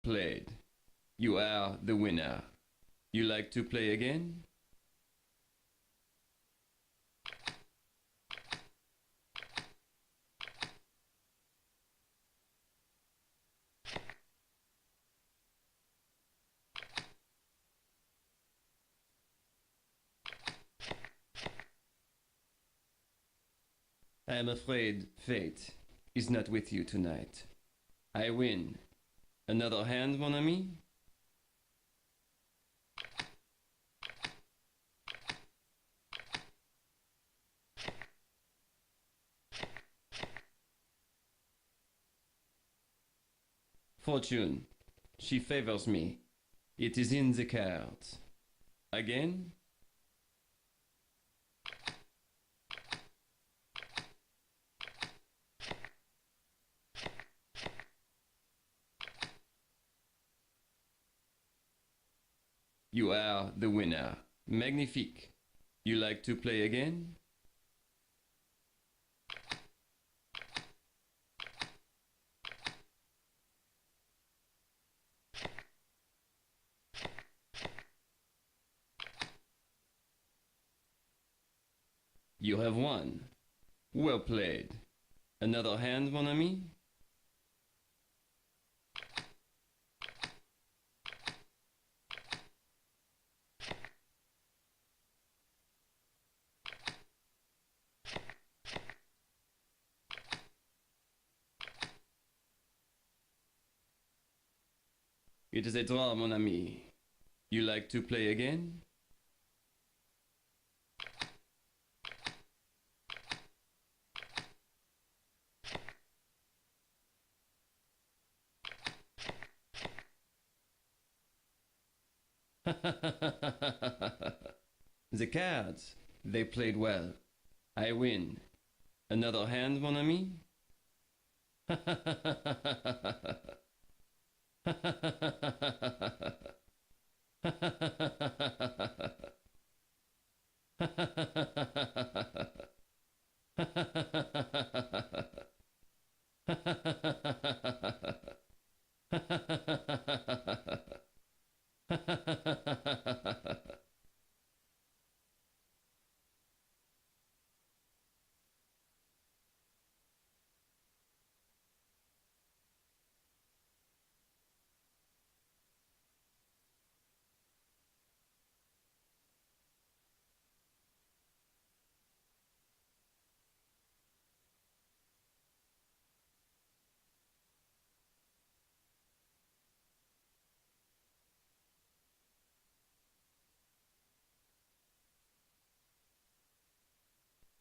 Played. You are the winner. You like to play again? I am afraid fate is not with you tonight. I win. Another hand, mon ami? Fortune, she favors me. It is in the cards. Again? You are the winner. Magnifique. You like to play again? You have won. Well played. Another hand, mon ami? It is a draw, mon ami. You like to play again? The cards, they played well. I win. Another hand, mon ami?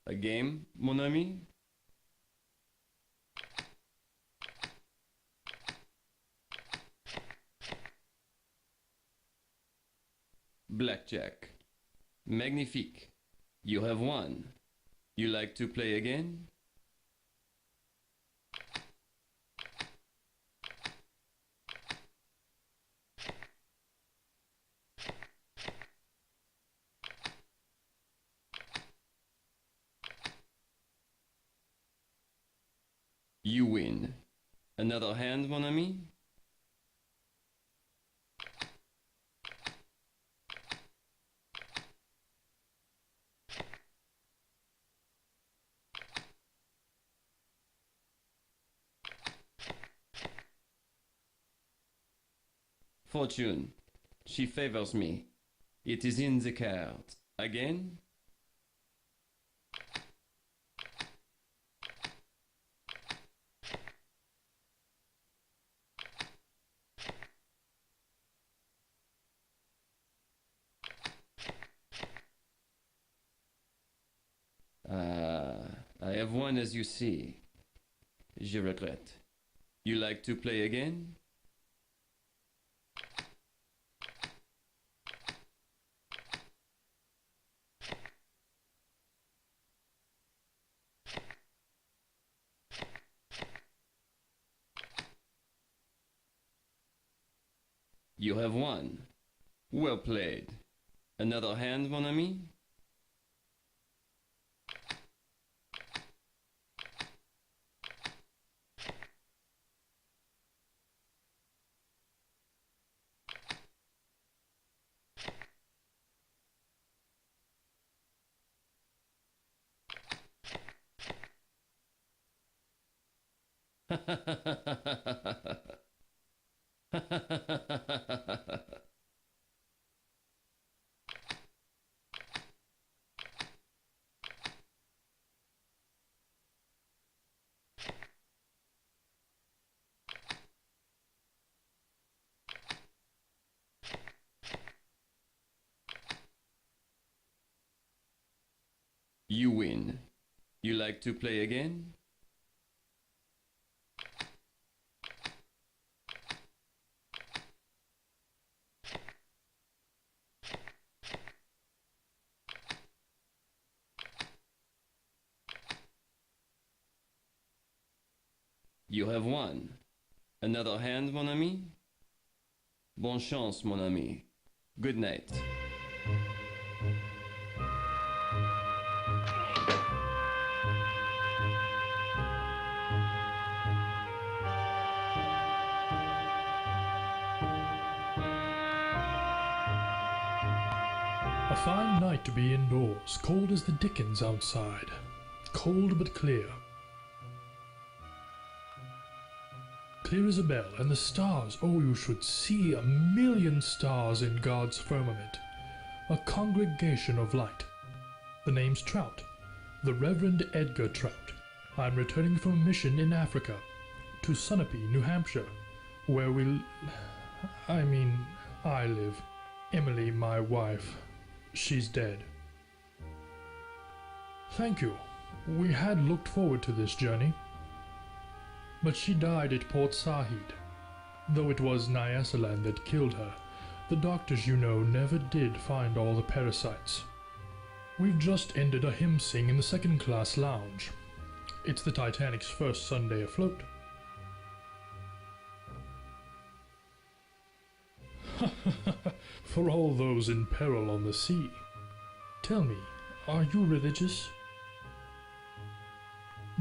A game, mon ami? Blackjack. Magnifique. You have won. You like to play again? You win. Another hand, mon ami? Fortune, she favors me. It is in the cards. Again? I have won as you see. Je regrette. You like to play again? You have won. Well played. Another hand, mon ami? You win. You like to play again? You have won. Another hand, mon ami? Bonne chance, mon ami. Good night. A fine night to be indoors, cold as the dickens outside. Cold but clear. Clear as a bell, and the stars, oh, you should see 1,000,000 stars in God's firmament. A congregation of light. The name's Trout, the Reverend Edgar Trout. I'm returning from a mission in Africa, to Sunapee, New Hampshire, where I live. Emily, my wife, she's dead. Thank you. We had looked forward to this journey. But she died at Port Said. Though it was Nyasaland that killed her, the doctors, you know, never did find all the parasites. We've just ended a hymn sing in the second-class lounge. It's the Titanic's first Sunday afloat. For all those in peril on the sea. Tell me, are you religious?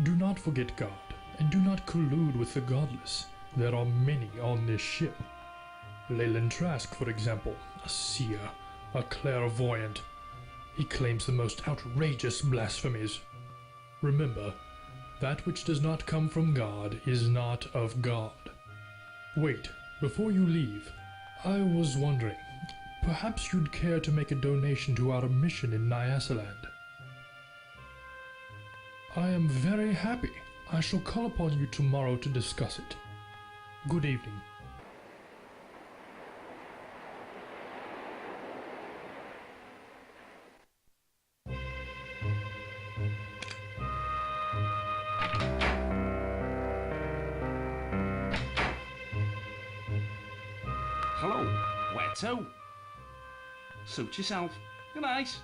Do not forget God, and do not collude with the godless. There are many on this ship. Leyland Trask, for example, a seer, a clairvoyant. He claims the most outrageous blasphemies. Remember, that which does not come from God is not of God. Wait, before you leave, I was wondering, perhaps you'd care to make a donation to our mission in Nyasaland. I am very happy. I shall call upon you tomorrow to discuss it. Good evening. Hello, where to? Suit yourself. Good night.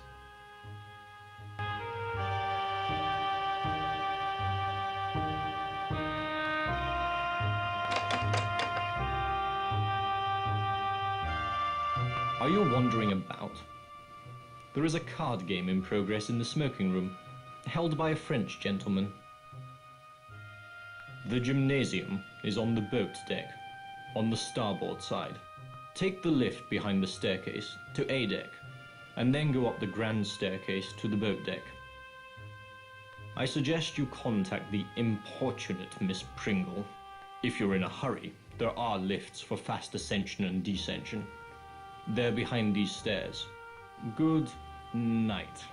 Are you wandering about? There is a card game in progress in the smoking room, held by a French gentleman. The gymnasium is on the boat deck, on the starboard side. Take the lift behind the staircase to A deck, and then go up the grand staircase to the boat deck. I suggest you contact the importunate Miss Pringle. If you're in a hurry, there are lifts for fast ascension and descension. They're behind these stairs. Good night.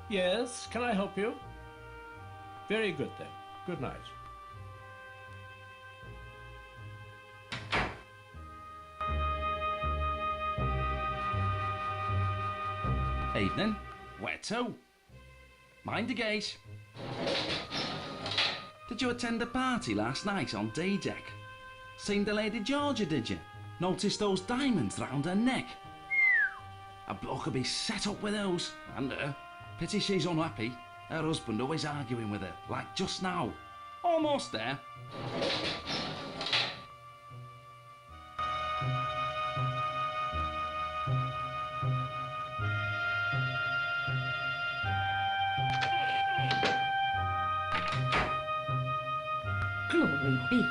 Yes, can I help you? Very good then. Good night. Evening. Where to? Mind the gate. Did you attend the party last night on D deck? Seen the Lady Georgia, did you? Noticed those diamonds round her neck? A bloke could be set up with those, and her. Pity she's unhappy. Her husband always arguing with her, like just now. Almost there. Glory be.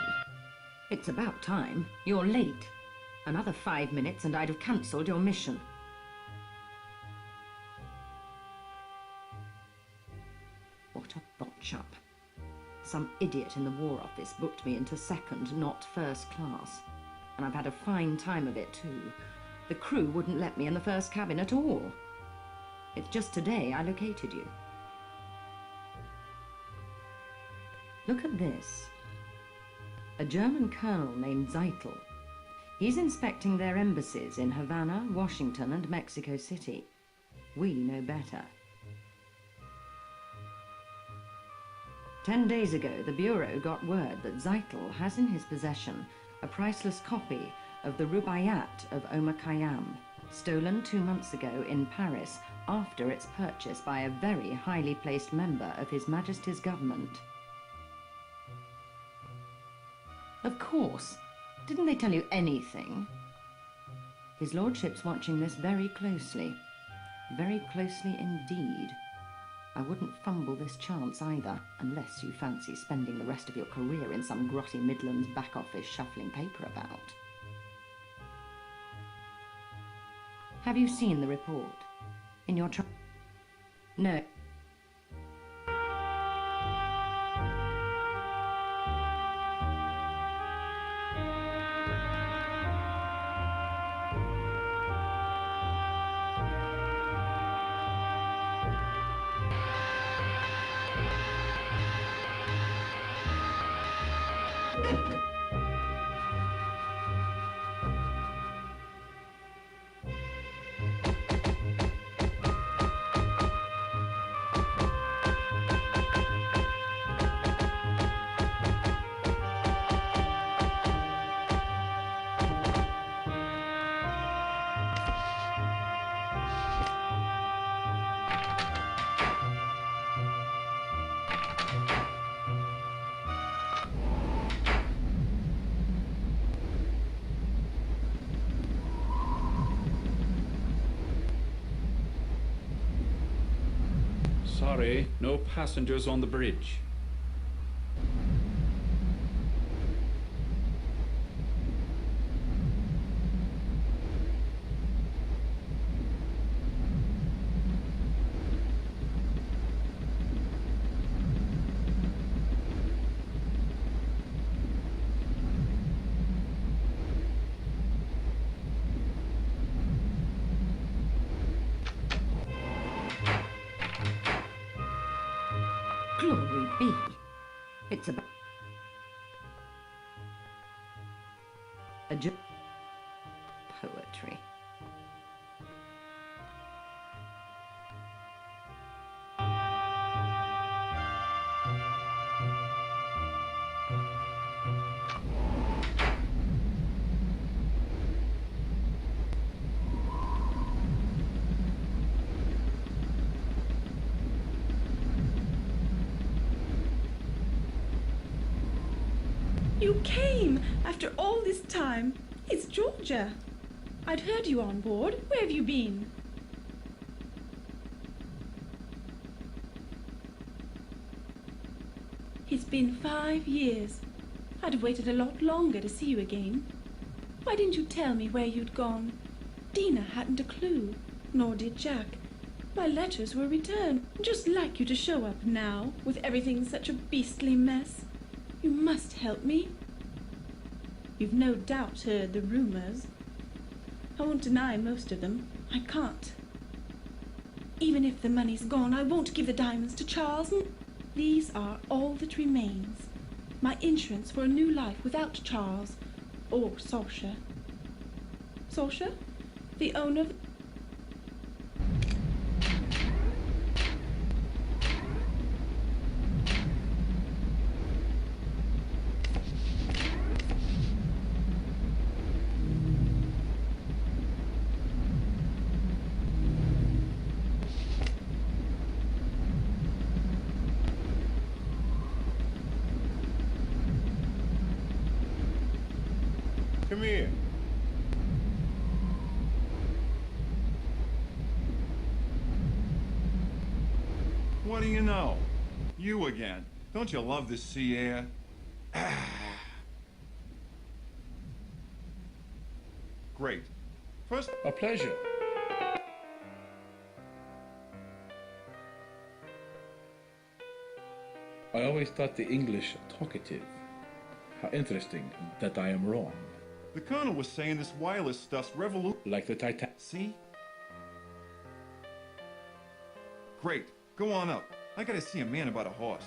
It's about time. You're late. Another 5 minutes and I'd have cancelled your mission. catch-up. Some idiot in the War Office booked me into second, not first class. And I've had a fine time of it, too. The crew wouldn't let me in the first cabin at all. It's just today I located you. Look at this. A German colonel named Zeitel. He's inspecting their embassies in Havana, Washington, and Mexico City. We know better. 10 days ago, the Bureau got word that Zeitel has in his possession a priceless copy of the Rubaiyat of Omar Khayyam, stolen 2 months ago in Paris after its purchase by a very highly placed member of His Majesty's government. Of course. Didn't they tell you anything? His Lordship's watching this very closely. Very closely indeed. I wouldn't fumble this chance either, unless you fancy spending the rest of your career in some grotty Midlands back office shuffling paper about. Have you seen the report? In your No. Sorry, no passengers on the bridge. Glory be. It's about poetry. You came after all this time. It's Georgia. I'd heard you on board. Where have you been? It's been 5 years. I'd have waited a lot longer to see you again. Why didn't you tell me where you'd gone? Dina hadn't a clue, nor did Jack. My letters were returned. Just like you to show up now, with everything such a beastly mess. You must help me. You've no doubt heard the rumors. I won't deny most of them. I can't. Even if the money's gone, I won't give the diamonds to Charles. These are all that remains. My insurance for a new life without Charles or Saoirse. Saoirse, the owner of... Come here. What do you know? You again. Don't you love the sea air? Great. First... A pleasure. I always thought the English talkative. How interesting that I am wrong. The Colonel was saying this wireless stuff's Like the Titanic. See? Great. Go on up. I gotta see a man about a horse.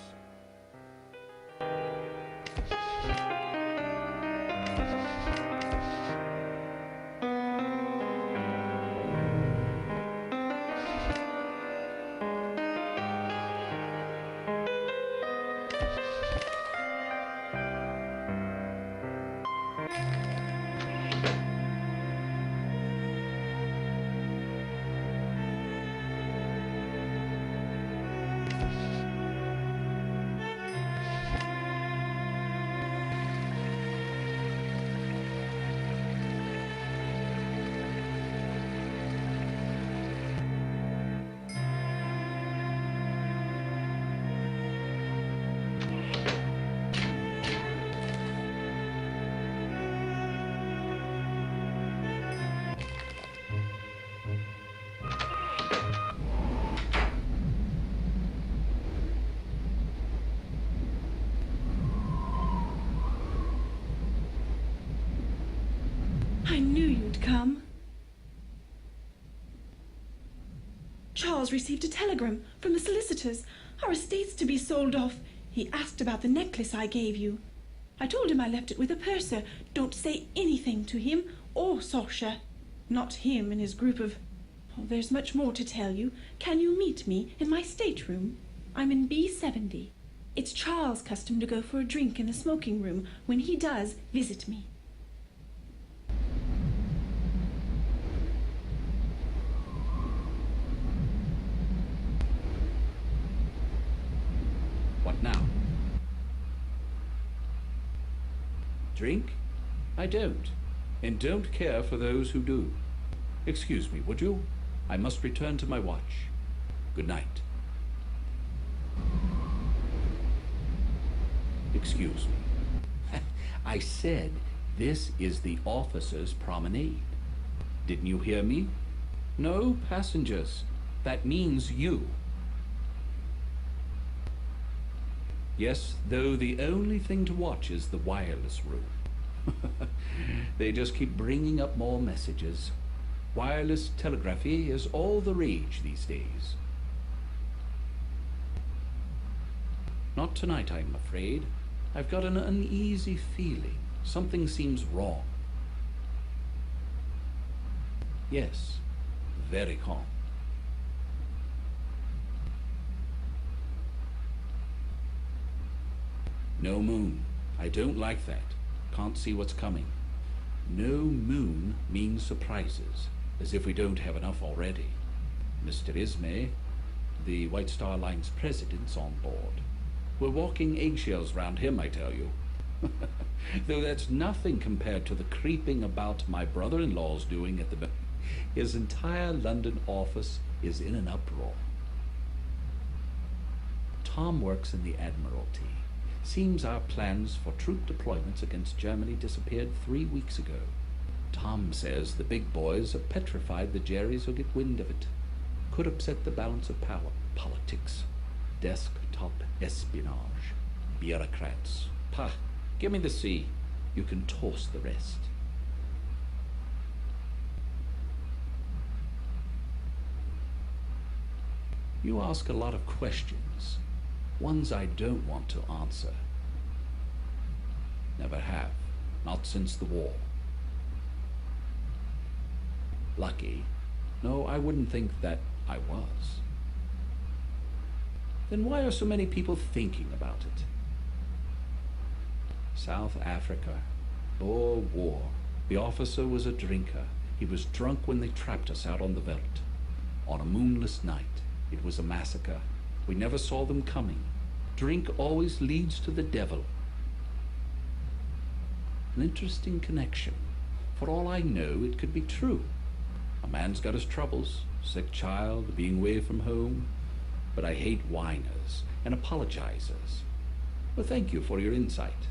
I knew you'd come. Charles received a telegram from the solicitors. Our estate's to be sold off. He asked about the necklace I gave you. I told him I left it with a purser. Don't say anything to him or Sasha. Not him and his group of... Oh, there's much more to tell you. Can you meet me in my stateroom? I'm in B70. It's Charles' custom to go for a drink in the smoking room. When he does, visit me. What now? Drink? I don't, and don't care for those who do. Excuse me, would you? I must return to my watch. Good night. Excuse me. I said this is the officers' promenade. Didn't you hear me? No passengers. That means you. Yes, though the only thing to watch is the wireless room. They just keep bringing up more messages. Wireless telegraphy is all the rage these days. Not tonight, I'm afraid. I've got an uneasy feeling. Something seems wrong. Yes, very calm. No moon. I don't like that. Can't see what's coming. No moon means surprises, as if we don't have enough already. Mr. Ismay, the White Star Line's president's on board. We're walking eggshells round him, I tell you. Though that's nothing compared to the creeping about my brother-in-law's doing at the... His entire London office is in an uproar. Tom works in the Admiralty. Seems our plans for troop deployments against Germany disappeared 3 weeks ago. Tom says the big boys are petrified the Jerrys will get wind of it. Could upset the balance of power. Politics. Desktop espionage. Bureaucrats. Pah, give me the sea. You can toss the rest. You ask a lot of questions. Ones I don't want to answer. Never have. Not since the war. Lucky? No, I wouldn't think that I was. Then why are so many people thinking about it? South Africa. Boer War. The officer was a drinker. He was drunk when they trapped us out on the veldt. On a moonless night. It was a massacre. We never saw them coming. Drink always leads to the devil. An interesting connection. For all I know, it could be true. A man's got his troubles. Sick child, being away from home. But I hate whiners and apologizers. Well, thank you for your insight.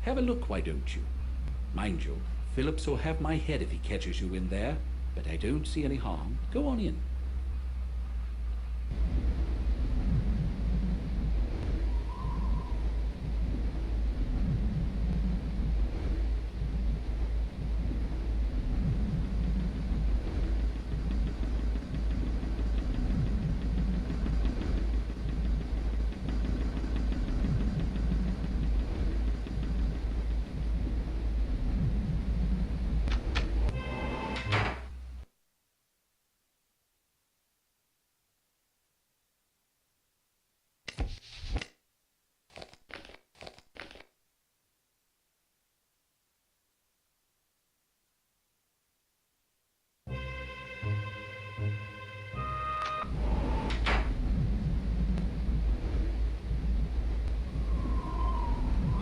Have a look, why don't you? Mind you, Phillips will have my head if he catches you in there, but I don't see any harm. Go on in.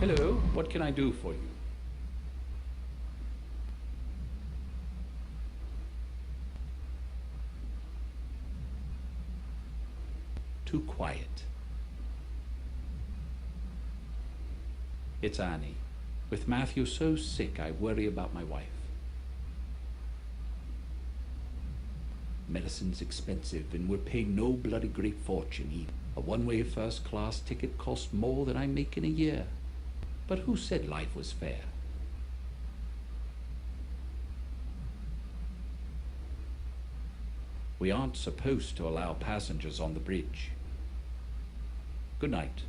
Hello, what can I do for you? Too quiet. It's Annie. With Matthew so sick, I worry about my wife. Medicine's expensive, and we're paying no bloody great fortune either. A one-way first-class ticket costs more than I make in a year. But who said life was fair? We aren't supposed to allow passengers on the bridge. Good night.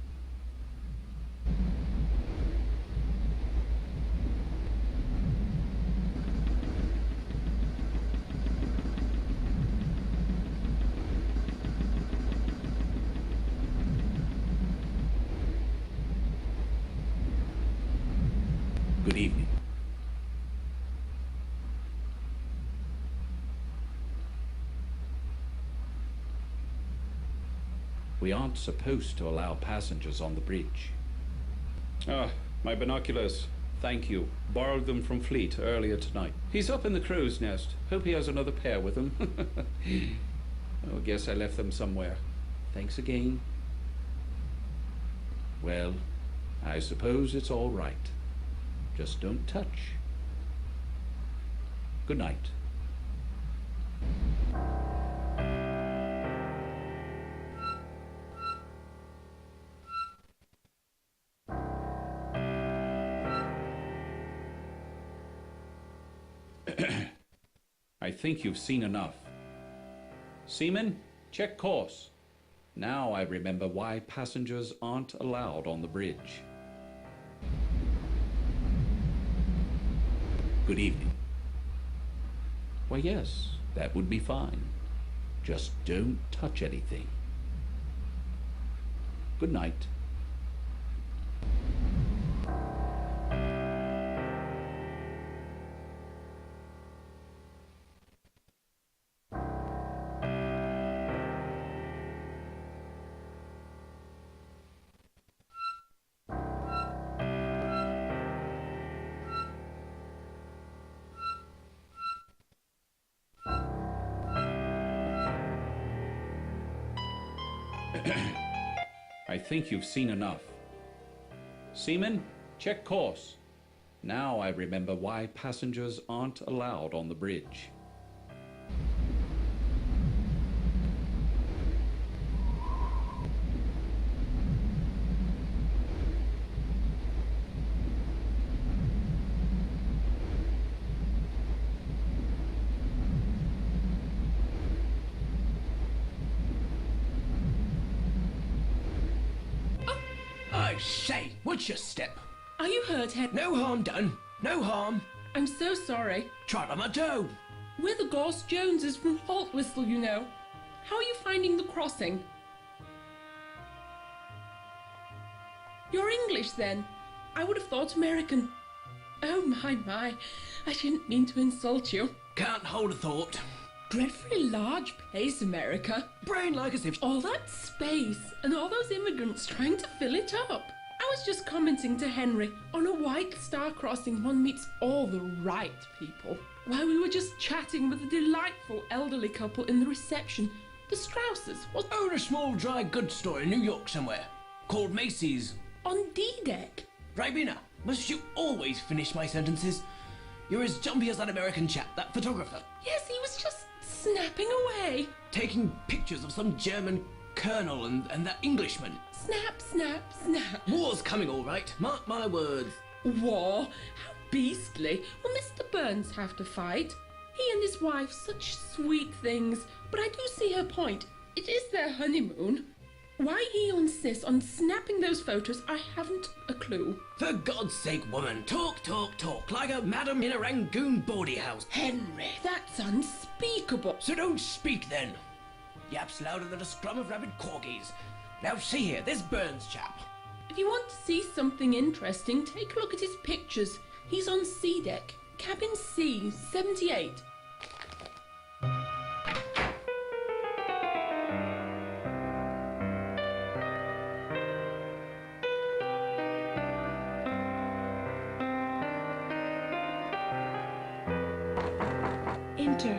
Good evening. We aren't supposed to allow passengers on the bridge. Ah, my binoculars. Thank you. Borrowed them from Fleet earlier tonight. He's up in the crow's nest. Hope he has another pair with him. Oh, guess I left them somewhere. Thanks again. Well, I suppose it's all right. Just don't touch. Good night. I think you've seen enough. Seaman, check course. Now I remember why passengers aren't allowed on the bridge. Good evening. Why, yes, that would be fine. Just don't touch anything. Good night. I think you've seen enough. Seaman, check course. Now I remember why passengers aren't allowed on the bridge. I say, what's your step? Are you hurt, Henry? No harm done. No harm. I'm so sorry. Trot on my toe. We're the Goss Joneses from Haltwhistle, you know. How are you finding the crossing? You're English, then? I would have thought American. Oh, my. I didn't mean to insult you. Can't hold a thought. Dreadfully large place, America. Brain like as if... All that space and all those immigrants trying to fill it up. I was just commenting to Henry, on a White Star crossing one meets all the right people. While we were just chatting with a delightful elderly couple in the reception, the Strausses was Own a small dry goods store in New York somewhere. Called Macy's. on D-deck. Ribena, must you always finish my sentences? You're as jumpy as that American chap, that photographer. Yes, he was just snapping away. Taking pictures of some German colonel and that Englishman. Snap, snap, snap. War's coming all right, mark my words. War? How beastly. Will Mr. Burns have to fight? He and his wife, such sweet things. But I do see her point. It is their honeymoon. Why he insists on snapping those photos, I haven't a clue. For God's sake, woman, talk, like a madam in a Rangoon bawdy house. Henry, that's unspeakable. So don't speak then. Yaps louder than a scrum of rabid corgis. Now see here, this Burns chap. If you want to see something interesting, take a look at his pictures. He's on C deck, cabin C, 78. enter.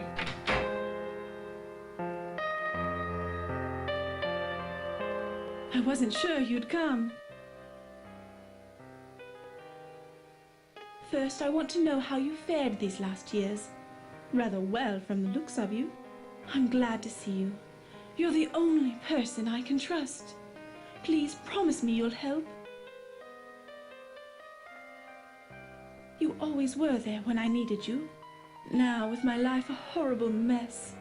I wasn't sure you'd come. First, I want to know how you fared these last years. Rather well from the looks of you. I'm glad to see you. You're the only person I can trust. Please promise me you'll help. You always were there when I needed you. Now, with my life a horrible mess.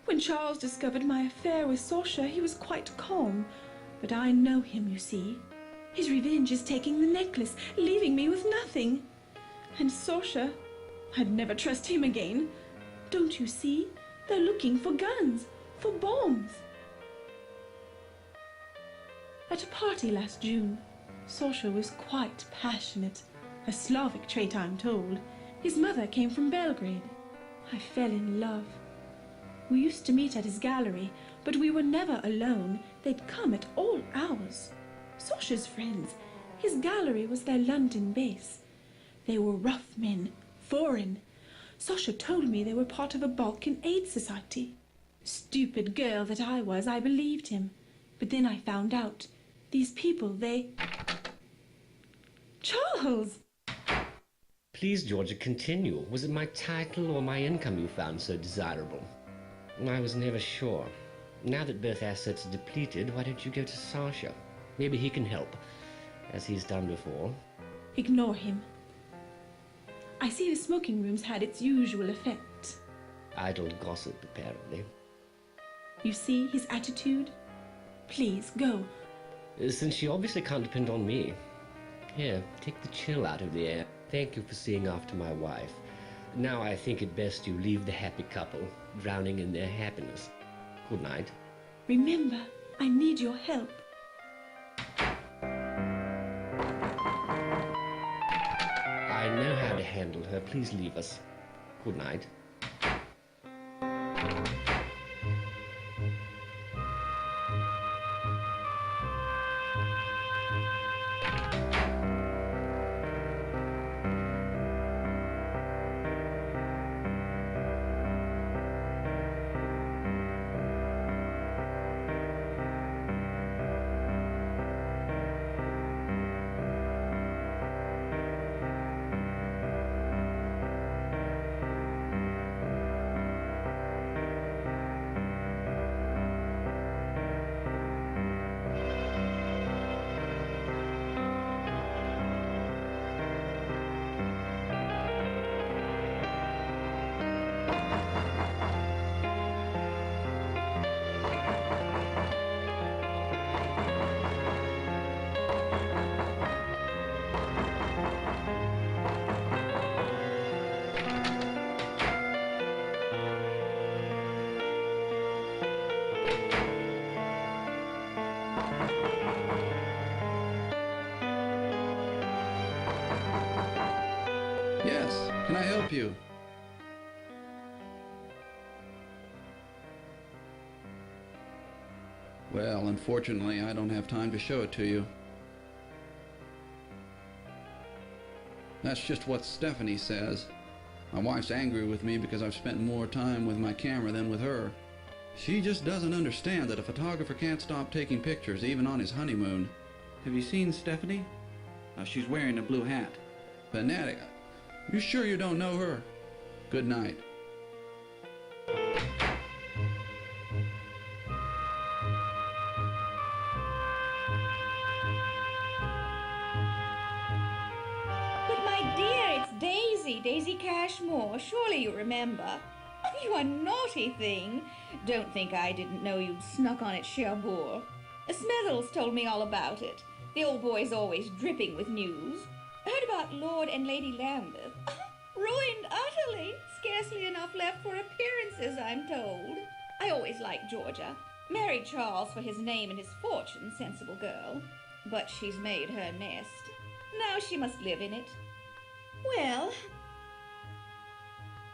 When Charles discovered my affair with Saoirse, he was quite calm. But I know him, you see. His revenge is taking the necklace, leaving me with nothing. And Saoirse, I'd never trust him again. Don't you see? They're looking for guns, for bombs. At a party last June, Saoirse was quite passionate. A Slavic trait, I'm told. His mother came from Belgrade. I fell in love. We used to meet at his gallery, but we were never alone. They'd come at all hours. Saoirse's friends. His gallery was their London base. They were rough men, foreign. Saoirse told me they were part of a Balkan aid society. Stupid girl that I was, I believed him. But then I found out. These people, they... Charles! Please, Georgia, continue. Was it my title or my income you found so desirable? I was never sure. Now that both assets are depleted, why don't you go to Saoirse? Maybe he can help, as he's done before. Ignore him. I see the smoking room's had its usual effect. Idle gossip, apparently. You see his attitude? Please, go. Since she obviously can't depend on me. Here, take the chill out of the air. Thank you for seeing after my wife. Now I think it best you leave the happy couple, drowning in their happiness. Good night. Remember, I need your help. I know how to handle her. Please leave us. Good night. Yes, can I help you? Well, unfortunately, I don't have time to show it to you. That's just what Stephanie says. My wife's angry with me because I've spent more time with my camera than with her. She just doesn't understand that a photographer can't stop taking pictures even on his honeymoon. Have you seen Stephanie? She's wearing a blue hat. Fanatic. You sure you don't know her? Good night. But my dear, it's Daisy Cashmore. Surely you remember. You a naughty thing. Don't think I didn't know you'd snuck on at Cherbourg. Smithers told me all about it. The old boy's always dripping with news. Heard about Lord and Lady Lambeth. Ruined utterly. Scarcely enough left for appearances, I'm told. I always liked Georgia. Married Charles for his name and his fortune, sensible girl. But she's made her nest. Now she must live in it. Well,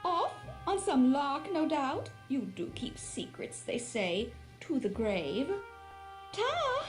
off on some lark, no doubt. You do keep secrets, they say, to the grave. Ta!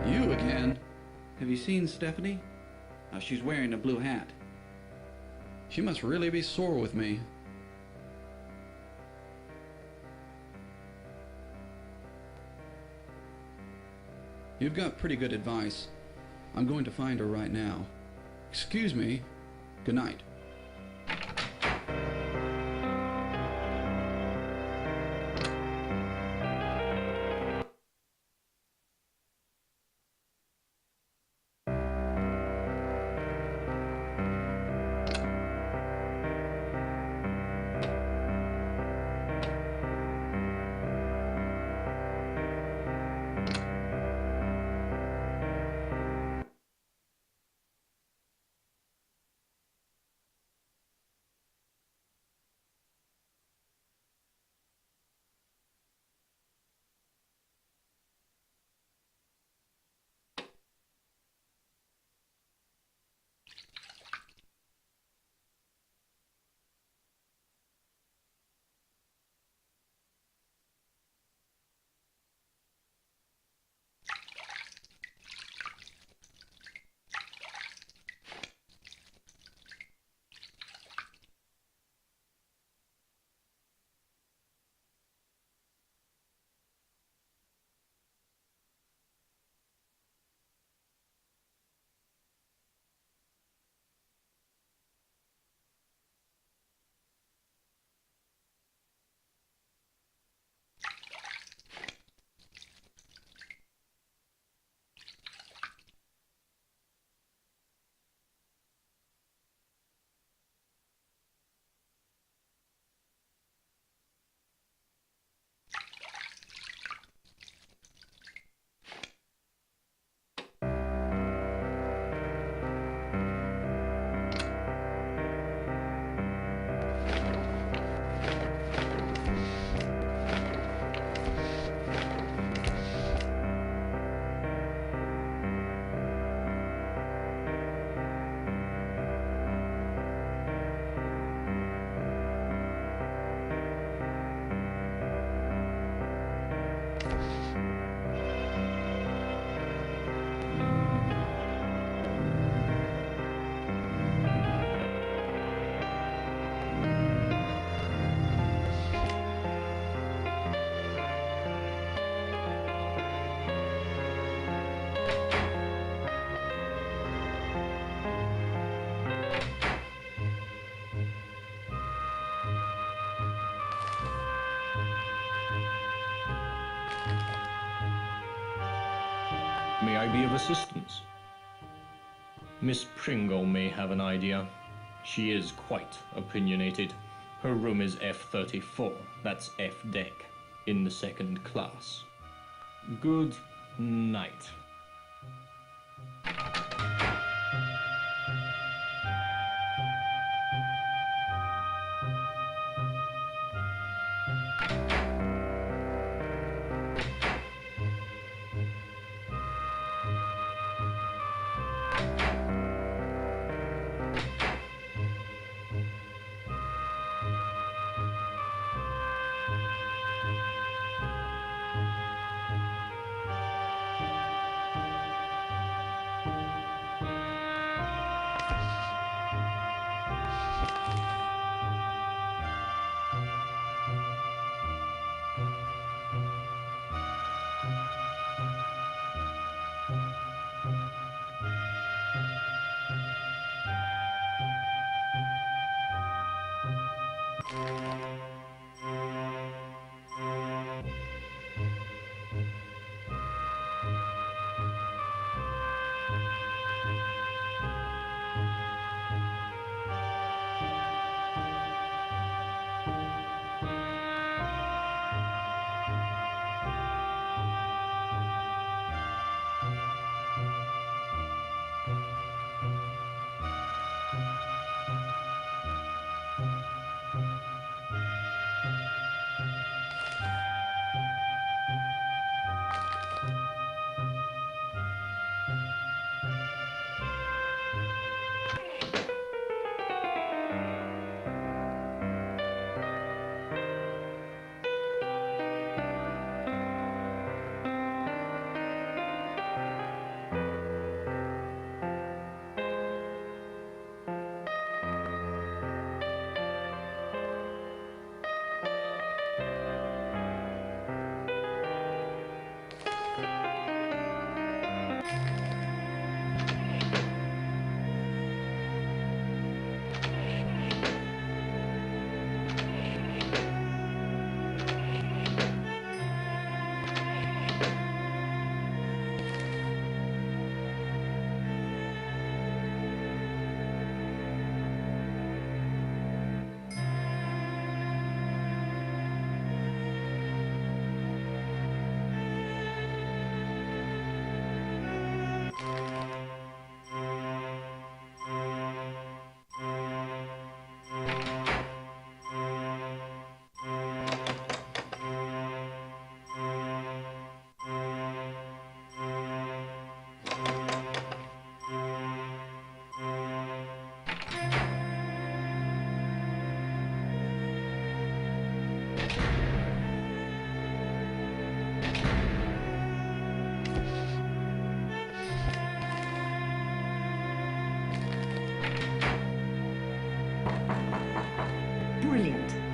You again? Have you seen Stephanie? She's wearing a blue hat. She must really be sore with me. You've got pretty good advice. I'm going to find her right now. Excuse me. Good night. May I be of assistance? Miss Pringle may have an idea. She is quite opinionated. Her room is F34, that's F deck, in the second class. Good night.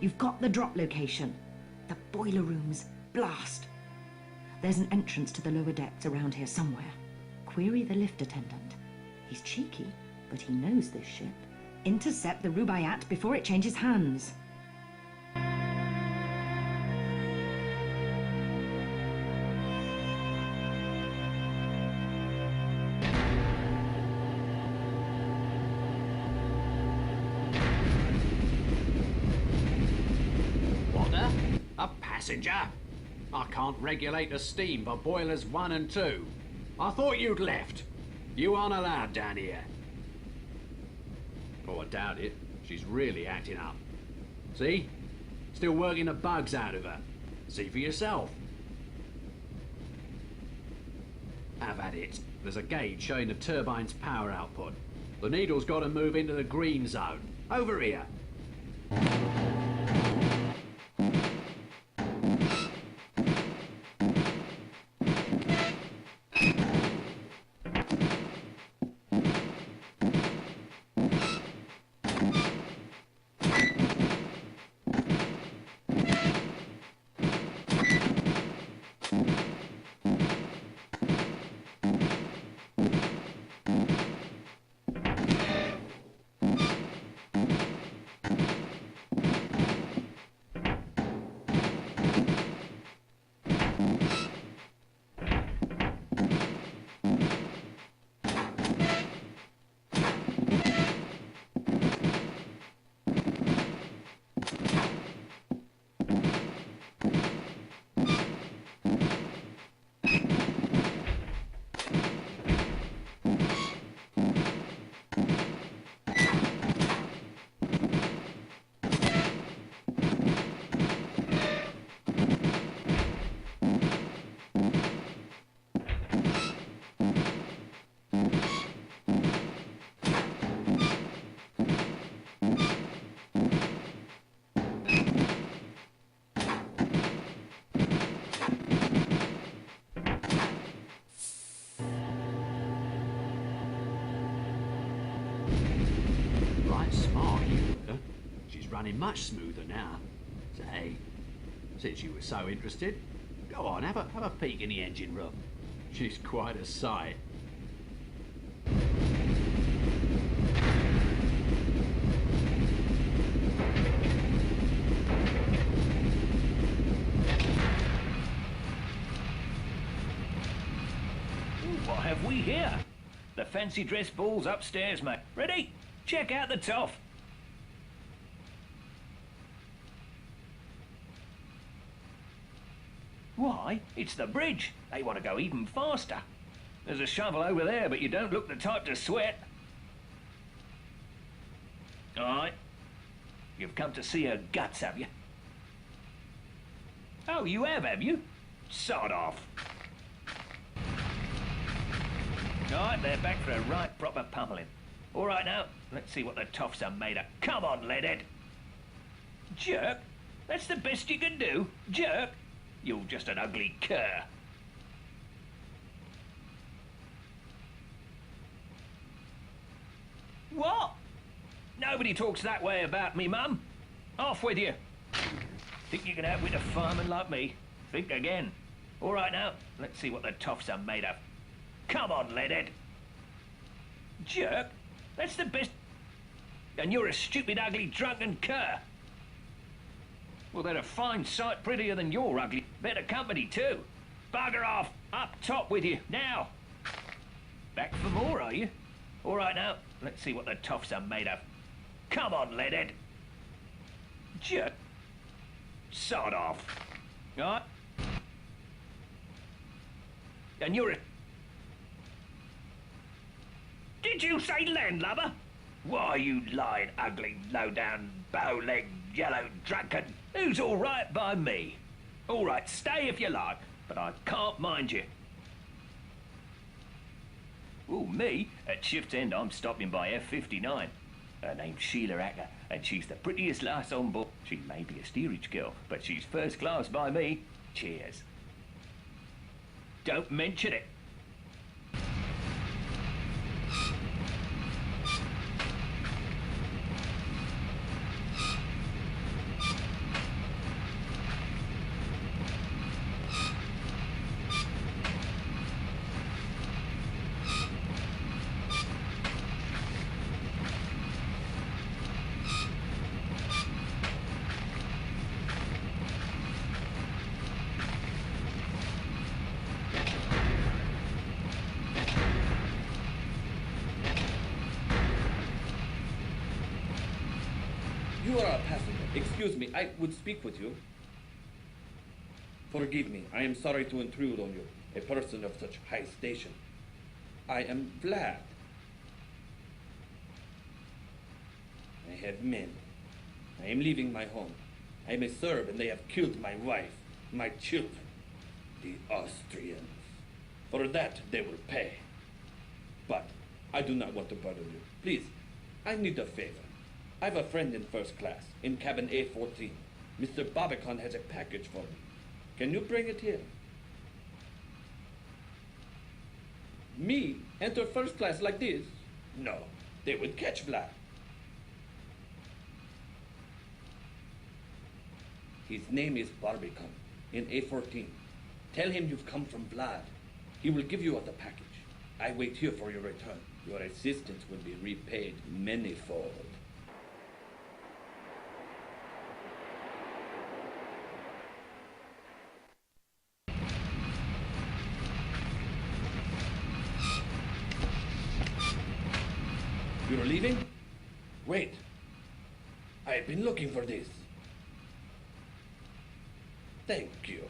You've got the drop location. The boiler rooms. Blast. There's an entrance to the lower decks around here somewhere. Query the lift attendant. He's cheeky, but he knows this ship. Intercept the Rubaiyat before it changes hands. A passenger? I can't regulate the steam for boilers 1 and 2. I thought you'd left. You aren't allowed down here. Oh, I doubt it. She's really acting up. See? Still working the bugs out of her. See for yourself. Have at it. There's a gauge showing the turbine's power output. The needle's got to move into the green zone. Over here. Running much smoother now. Say, since you were so interested, go on, have a peek in the engine room. She's quite a sight. What have we here? The fancy dress ball's upstairs, mate. Ready? Check out the top. Why, it's the bridge. They want to go even faster. There's a shovel over there, but you don't look the type to sweat. All right. You've come to see her guts, have you? Oh, you have you? Sod off. All right, they're back for a right proper pummeling. All right, now, let's see what the toffs are made of. Come on, leadhead. Jerk? That's the best you can do? Jerk? You're just an ugly cur. What? Nobody talks that way about me, Mum. Off with you. Think you can outwit a fireman like me? Think again. All right, now, let's see what the toffs are made of. Come on, leadhead. Jerk? That's the best... And you're a stupid, ugly, drunken cur. Well, they're a fine sight prettier than your ugly. Better company, too. Bugger off. Up top with you, now. Back for more, are you? All right, now, let's see what the toffs are made of. Come on, leadhead. Jerk. Sod off. All right? And you're a... Did you say landlubber? Why, you lying, ugly, low-down, bow-legged, yellow drunken. Who's all right by me? All right, stay if you like, but I can't mind you. Oh, me? At shift's end, I'm stopping by F-59. Her name's Sheila Acker, and she's the prettiest lass on board. She may be a steerage girl, but she's first class by me. Cheers. Don't mention it. excuse me, I would speak with you. Forgive me, I am sorry to intrude on you, a person of such high station. I am Vlad. I have men. I am leaving my home. I am a Serb and they have killed my wife, my children, the Austrians. For that they will pay. But I do not want to bother you. Please, I need a favor. I have a friend in first class, in cabin A14. Mr. Barbican has a package for me. Can you bring it here? Me enter first class like this? No, they would catch Vlad. His name is Barbican, in A14. Tell him you've come from Vlad. He will give you the package. I wait here for your return. Your assistance will be repaid manyfold. You're leaving? Wait. I've been looking for this. Thank you.